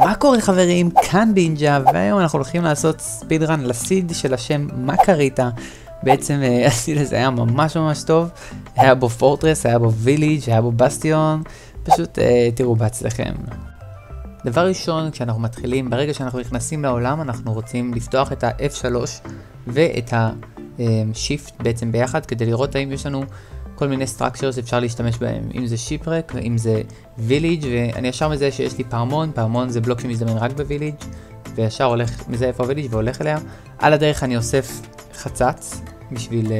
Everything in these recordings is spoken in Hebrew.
מה קורה חברים? כאן בינג'ה, והיום אנחנו הולכים לעשות ספידרן לסיד של השם מקריטה. בעצם הסיד הזה היה ממש טוב, היה בו פורטרס, היה בו ויליג', היה בו בסטיון, פשוט תראו בהצלכם. דבר ראשון, כשאנחנו מתחילים, ברגע שאנחנו נכנסים לעולם, אנחנו רוצים לפתוח את ה-F3 ואת ה-Shift בעצם ביחד, כדי לראות האם יש לנו כל מיני structures אפשר להשתמש בהם, אם זה shipwreck, אם זה village, ואני ישר מזהה שיש לי פעמון, פעמון זה בלוק שמזדמן רק בוויליג', וישר הולך, מזהה איפה הוויליג' והולך אליה. על הדרך אני אוסף חצץ בשביל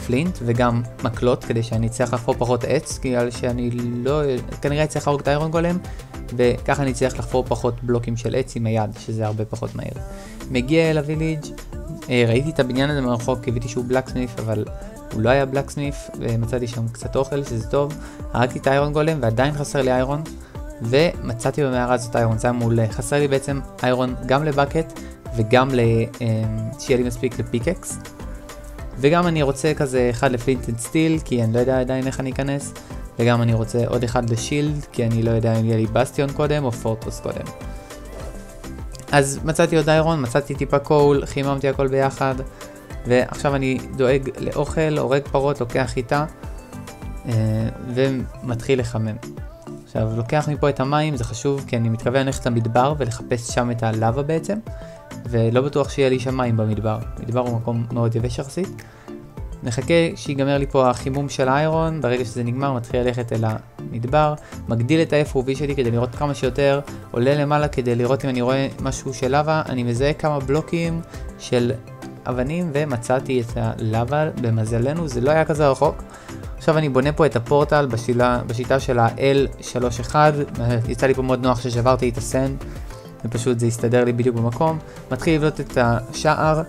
פלינט, וגם מקלות, כדי שאני אצליח לחפור פחות עץ, בגלל שאני לא, כנראה אצליח להרוג את האיירון גולם, וככה אני אצליח לחפור פחות בלוקים של עץ עם היד, שזה הרבה פחות מהיר. מגיע אל הוויליג', ראיתי את הבניין הזה מרחוק, קיוויתי שהוא בלקסמיף, אבל הוא לא היה בלקסמיף, ומצאתי שם קצת אוכל, שזה טוב. הרגתי את האיירון גולם, ועדיין חסר לי איירון, ומצאתי במערה הזאת איירון, זה היה מעולה. חסר לי בעצם איירון גם לבקט, וגם שיהיה לי מספיק לפיקקס. וגם אני רוצה כזה אחד לפלינט אנד סטיל, כי אני לא יודע עדיין איך אני אכנס, וגם אני רוצה עוד אחד לשילד, כי אני לא יודע אם יהיה לי בסטיון קודם, או פורטרס קודם. אז מצאתי עוד איירון, מצאתי טיפה קול, חיממתי הכל ביחד, ועכשיו אני דואג לאוכל, הורג פרות, לוקח חיטה, ומתחיל לחמם. עכשיו, לוקח מפה את המים, זה חשוב, כי אני מתכוון ללכת למדבר ולחפש שם את הלאבה בעצם, ולא בטוח שיהיה לי שם מים במדבר. מדבר הוא מקום מאוד יבש יחסית. נחכה שיגמר לי פה החימום של האיירון, ברגע שזה נגמר מתחיל ללכת אל המדבר, מגדיל את ה-FOV שלי כדי לראות כמה שיותר, עולה למעלה כדי לראות אם אני רואה משהו של לava, אני מזהה כמה בלוקים של אבנים ומצאתי את הלאבה, במזלנו זה לא היה כזה רחוק. עכשיו אני בונה פה את הפורטל בשיטה של ה-L31, יצא לי פה מאוד נוח ששברתי את הסנד, ופשוט זה יסתדר לי בדיוק במקום, מתחיל לבנות את השער,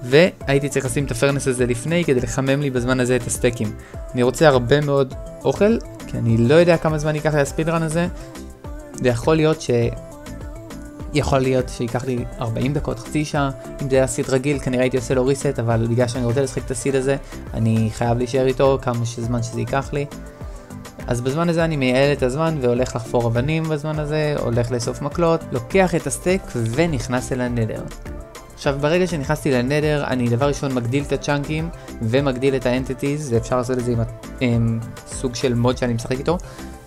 והייתי צריך לשים את הפרנס הזה לפני כדי לחמם לי בזמן הזה את הסטייקים. אני רוצה הרבה מאוד אוכל, כי אני לא יודע כמה זמן ייקח לי הספידרן הזה, ויכול להיות שיקח לי 40 דקות, חצי שעה. אם זה היה סיד רגיל, כנראה הייתי עושה לו ריסט, אבל בגלל שאני רוצה לשחק את הסיד הזה, אני חייב להישאר איתו כמה זמן שזה ייקח לי. אז בזמן הזה אני מייעל את הזמן והולך לחפור אבנים בזמן הזה, הולך לאסוף מקלות, לוקח את הסטייק ונכנס אל הנדר. עכשיו ברגע שנכנסתי לנדר, אני דבר ראשון מגדיל את הצ'אנקים ומגדיל את האנטיטיז, ואפשר לעשות את זה עם סוג של מוד שאני משחק איתו.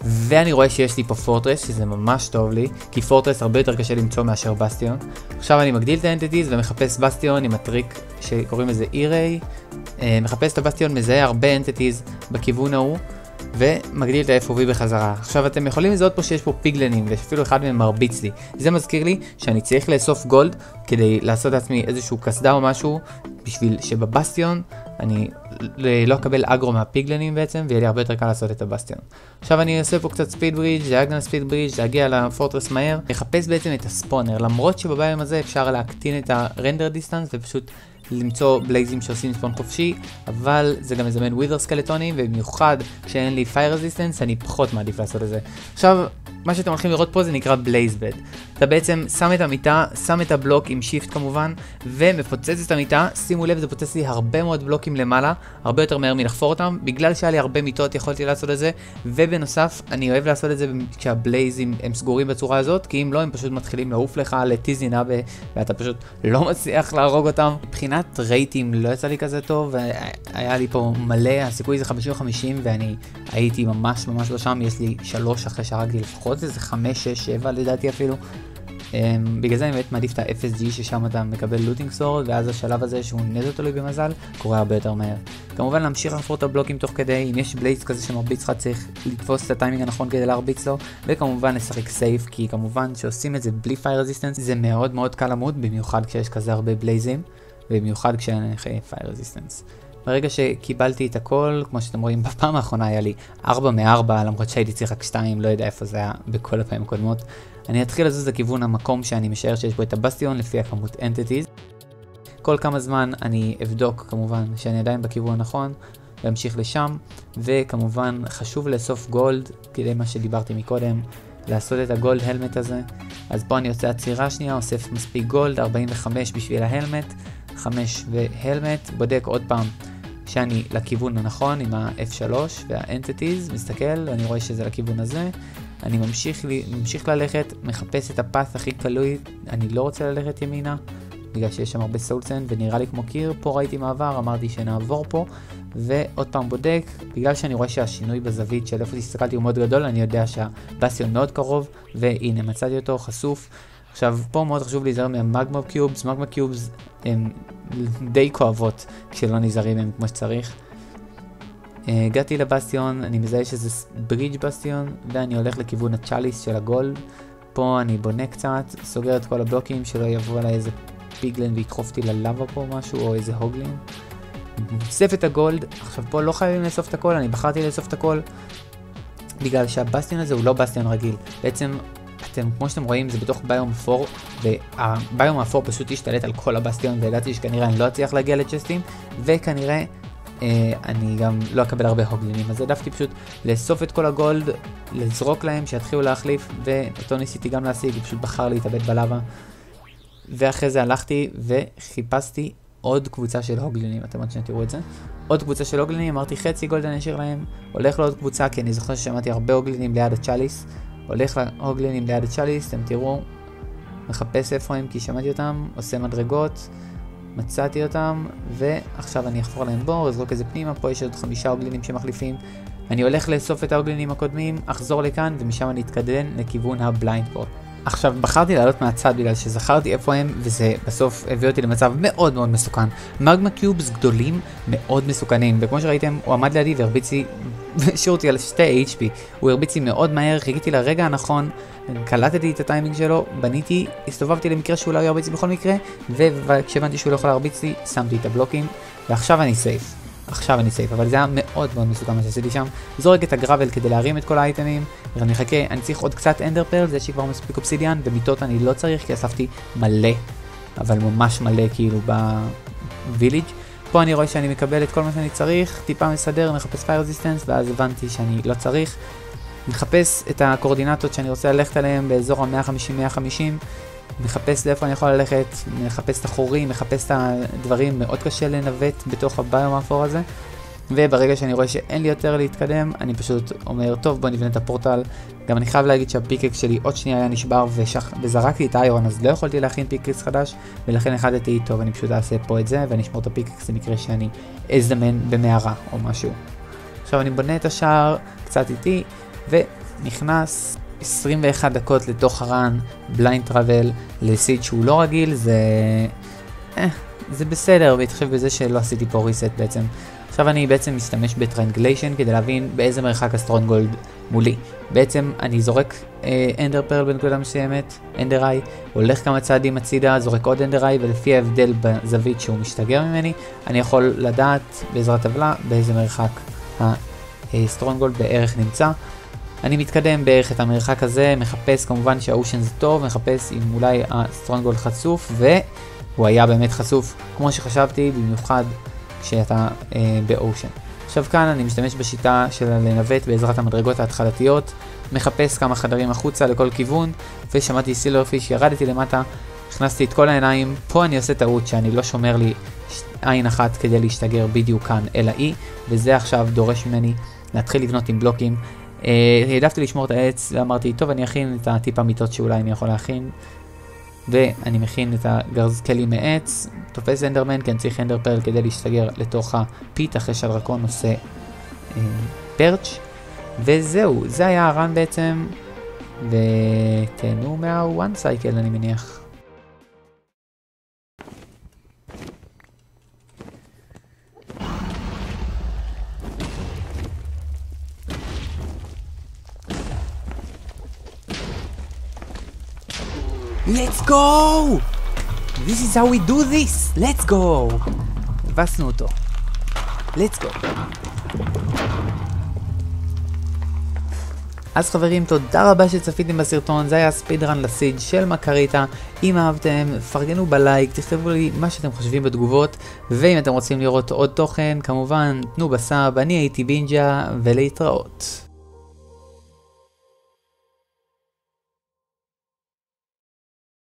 ואני רואה שיש לי פה פורטרס, שזה ממש טוב לי, כי פורטרס הרבה יותר קשה למצוא מאשר בסטיון. עכשיו אני מגדיל את האנטיטיז ומחפש בסטיון עם הטריק שקוראים לזה E-Ray. מחפש את הבסטיון, מזהה הרבה אנטיטיז בכיוון ההוא, ומגדיל את ה-FOV בחזרה. עכשיו אתם יכולים לזהות פה שיש פה פיגלנים, ואפילו אחד מהם מרביץ לי. זה מזכיר לי שאני צריך לאסוף גולד, כדי לעשות לעצמי איזשהו קסדה או משהו, בשביל שבבסטיון אני לא אקבל אגרו מהפיגלנים בעצם, ויהיה לי הרבה יותר קל לעשות את הבסטיון. עכשיו אני אעשה פה קצת ספיד ברידג', דיאגונל ספיד ברידג', להגיע לפורטרס מהר, לחפש בעצם את הספונר, למרות שבביום הזה אפשר להקטין את הרנדר דיסטנס, ופשוט למצוא בלייזים שעושים ספון חופשי, אבל זה גם מזמן ווית'ר סקלטונים, ובמיוחד כשאין לי פייר רזיסטנס, אני פחות מעדיף לעשות את זה. עכשיו, מה שאתם הולכים לראות פה זה נקרא בלייז בד. אתה בעצם שם את המיטה, שם את הבלוק עם שיפט כמובן, ומפוצץ את המיטה. שימו לב, זה פוצץ לי הרבה מאוד בלוקים למעלה, הרבה יותר מהר מלחפור אותם, בגלל שהיה לי הרבה מיטות יכולתי לעשות את זה, ובנוסף, אני אוהב לעשות את זה כשהבלייזים הם סגורים בצורה הזאת, כי אם לא, הם פשוט מתחילים לעוף לך לטיזינה, ואתה פשוט לא מצליח להרוג אותם. מבחינת רייטים לא יצא לי כזה טוב, היה לי פה מלא, הסיכוי זה 50-50, ואני הייתי ממש לא שם, יש לי 3 אחרי שהרגתי לפחות, זה 5, 6, 7 לדעתי אפילו. בגלל זה אני באמת מעדיף את ה-FSG, ששם אתה מקבל לוטינג סורד, ואז השלב הזה שהוא נזר תלוי במזל, קורה הרבה יותר מהר. כמובן להמשיך לחפור את הבלוקים תוך כדי, אם יש בלייז כזה שמרביץ לך צריך לתפוס את הטיימינג הנכון כדי להרביץ לו, וכמובן לשחק סייף, כי כמובן שעושים את זה בלי פייר רזיסטנס, זה מאוד קל למות, במיוחד כשיש כזה הרבה בלייזים, ובמיוחד כשאין פייר רזיסטנס. ברגע שקיבלתי את הכל, כמו שאתם רואים, בפעם האחרונה היה לי 4 מ-4, למרות שהייתי צריך רק 2, לא יודע איפה זה היה בכל הפעמים הקודמות. אני אתחיל לזוז לכיוון המקום שאני משער שיש בו את הבסטיון, לפי הכמות אנטיטיז. כל כמה זמן אני אבדוק, כמובן, שאני עדיין בכיוון הנכון, ואמשיך לשם, וכמובן חשוב לאסוף גולד, כדי מה שדיברתי מקודם, לעשות את הגולד הלמט הזה. אז פה אני עושה עצירה שנייה, אוסף מספיק גולד, 45 בשביל ההלמט, 5 והלמט, בודק עוד פעם שאני לכיוון הנכון עם ה-F3 וה-Entities, מסתכל, אני רואה שזה לכיוון הזה, אני ממשיך ללכת, מחפש את הפס הכי קלוי, אני לא רוצה ללכת ימינה, בגלל שיש שם הרבה סולסנד ונראה לי כמו קיר, פה ראיתי מעבר, אמרתי שנעבור פה, ועוד פעם בודק, בגלל שאני רואה שהשינוי בזווית של איפה הסתכלתי הוא מאוד גדול, אני יודע שהבסטיון מאוד קרוב, והנה מצאתי אותו חשוף. עכשיו פה מאוד חשוב להיזהר מהמגמה קיובס, מגמה קיובס הן די כואבות כשלא נזהרים מהם כמו שצריך. הגעתי לבסטיון, אני מזהה שזה ברידג' בסטיון, ואני הולך לכיוון הצ'אליס של הגולד. פה אני בונה קצת, סוגר את כל הבלוקים שלא יבוא עליי איזה פיגלן וידחוף אותי ללאבה פה משהו, או איזה הוגלין. אוסף את הגולד, עכשיו פה לא חייבים לאסוף את הכל, אני בחרתי לאסוף את הכל, בגלל שהבסטיון הזה הוא לא בסטיון רגיל. בעצם, כמו שאתם רואים, זה בתוך ביום אפור, והביום האפור פשוט השתלט על כל הבסטיון, וידעתי שכנראה אני לא אצליח להגיע לצ'סטים, וכנראה אני גם לא אקבל הרבה הוגלינים, אז העדפתי פשוט לאסוף את כל הגולד, לזרוק להם, שיתחילו להחליף, ואותו ניסיתי גם להשיג, הוא פשוט בחר להתאבד בלאבה. ואחרי זה הלכתי וחיפשתי עוד קבוצה של הוגלינים, אתם עוד שתראו את זה. עוד קבוצה של הוגלינים, אמרתי חצי גולד אני אשאיר להם, הולך לעוד קבוצה, כי אני זוכר ששמעתי הרבה הוגלינים ליד הצ'אליס, הולך להוגלינים ליד הצ'אליס, אתם תראו, מחפש איפה הם כי שמעתי אותם, עושה מדרגות, מצאתי אותם, ועכשיו אני אחפור להם בור, אזרוק איזה פנימה, פה יש עוד 5 הוגלינים שמחליפים, אני הולך לאסוף את ההוגלינים הקודמים, אחזור לכאן, ומשם אני אתקדם לכיוון הבליינד פורט. עכשיו בחרתי לעלות מהצד בגלל שזכרתי איפה הם, וזה בסוף הביא אותי למצב מאוד מאוד מסוכן. מגמה קיובס גדולים מאוד מסוכנים, וכמו שראיתם הוא עמד לידי והרביץ לי, השאיר אותי על 2 HP, הוא הרביץ לי מאוד מהר, חיכיתי לרגע הנכון, קלטתי את הטיימינג שלו, בניתי, הסתובבתי למקרה שהוא לא ירביץ לי בכל מקרה, וכשהבנתי שהוא לא יכול להרביץ לי, שמתי את הבלוקים, ועכשיו אני סייף. אבל זה היה מאוד מאוד מסוכן מה שעשיתי שם. זורק את הגרבל כדי להרים את כל האייטמים, אני מחכה, אני צריך עוד קצת אנדר פרל, זה שכבר מספיק אובסידיאן, ומיטות אני לא צריך כי אספתי מלא, אבל ממש מלא כאילו בוויליג'. פה אני רואה שאני מקבל את כל מה שאני צריך, טיפה מסדר, מחפש פייר רזיסטנס, ואז הבנתי שאני לא צריך. מחפש את הקורדינטות שאני רוצה ללכת עליהן באזור ה-150-150, מחפש לאיפה אני יכול ללכת, מחפש את החורים, מחפש את הדברים, מאוד קשה לנווט בתוך הביום האפור הזה, וברגע שאני רואה שאין לי יותר להתקדם, אני פשוט אומר, טוב בוא נבנה את הפורטל. גם אני חייב להגיד שהפיקקס שלי עוד שנייה היה נשבר וזרקתי את האיירון, אז לא יכולתי להכין פיקקס חדש, ולכן החלטתי, טוב אני פשוט אעשה פה את זה, ואני אשמור את הפיקקס למקרה שאני אזדמן במערה או משהו. עכשיו אני בונה את השער קצת איתי, ונכנס 21 דקות לתוך הרן, בליינד טראבל, לסיד שהוא לא רגיל, זה בסדר, והתחשב בזה שלא עשיתי פה ריסט בעצם. עכשיו אני בעצם משתמש בטרנגליישן כדי להבין באיזה מרחק הסטרונגולד מולי. בעצם אני זורק אנדר פרל בנקודה מסוימת, אנדר איי, הולך כמה צעדים הצידה, זורק עוד אנדר איי, ולפי ההבדל בזווית שהוא משתגר ממני, אני יכול לדעת בעזרת טבלה באיזה מרחק הסטרונגולד בערך נמצא. אני מתקדם בערך את המרחק הזה, מחפש כמובן שהאושן זה טוב, מחפש אם אולי הסטרונגולד חשוף, והוא היה באמת חשוף כמו שחשבתי, במיוחד כשאתה באושן. עכשיו כאן אני משתמש בשיטה של לנווט בעזרת המדרגות ההתחלתיות, מחפש כמה חדרים החוצה לכל כיוון, ושמעתי סילברפיש, ירדתי למטה, הכנסתי את כל העיניים, פה אני עושה טעות שאני לא שומר לי עין אחת כדי להשתגר בדיוק כאן, אלא אי, וזה עכשיו דורש ממני להתחיל לבנות עם בלוקים. העדפתי לשמור את העץ, ואמרתי, טוב אני אכין את הטיפ המיטות שאולי אני יכול להכין, ואני מכין את הגרז כלי מעץ, תופס אנדרמן, כי אני צריך אנדר פרל כדי להשתגר לתוך הפיט, אחרי שהדרקון עושה פרץ', וזהו, זה היה הרן בעצם, ותהנו מה-one cycle אני מניח. Let's go! This is how we do this! Let's go! הבסנו אותו. Let's go! אז חברים, תודה רבה שצפיתם בסרטון, זה היה ספידרן לסיד של מקריטה. אם אהבתם, פרגנו בלייק, תכתבו לי מה שאתם חושבים בתגובות, ואם אתם רוצים לראות עוד תוכן, כמובן תנו בסאב, אני הייתי בינג'ה, ולהתראות.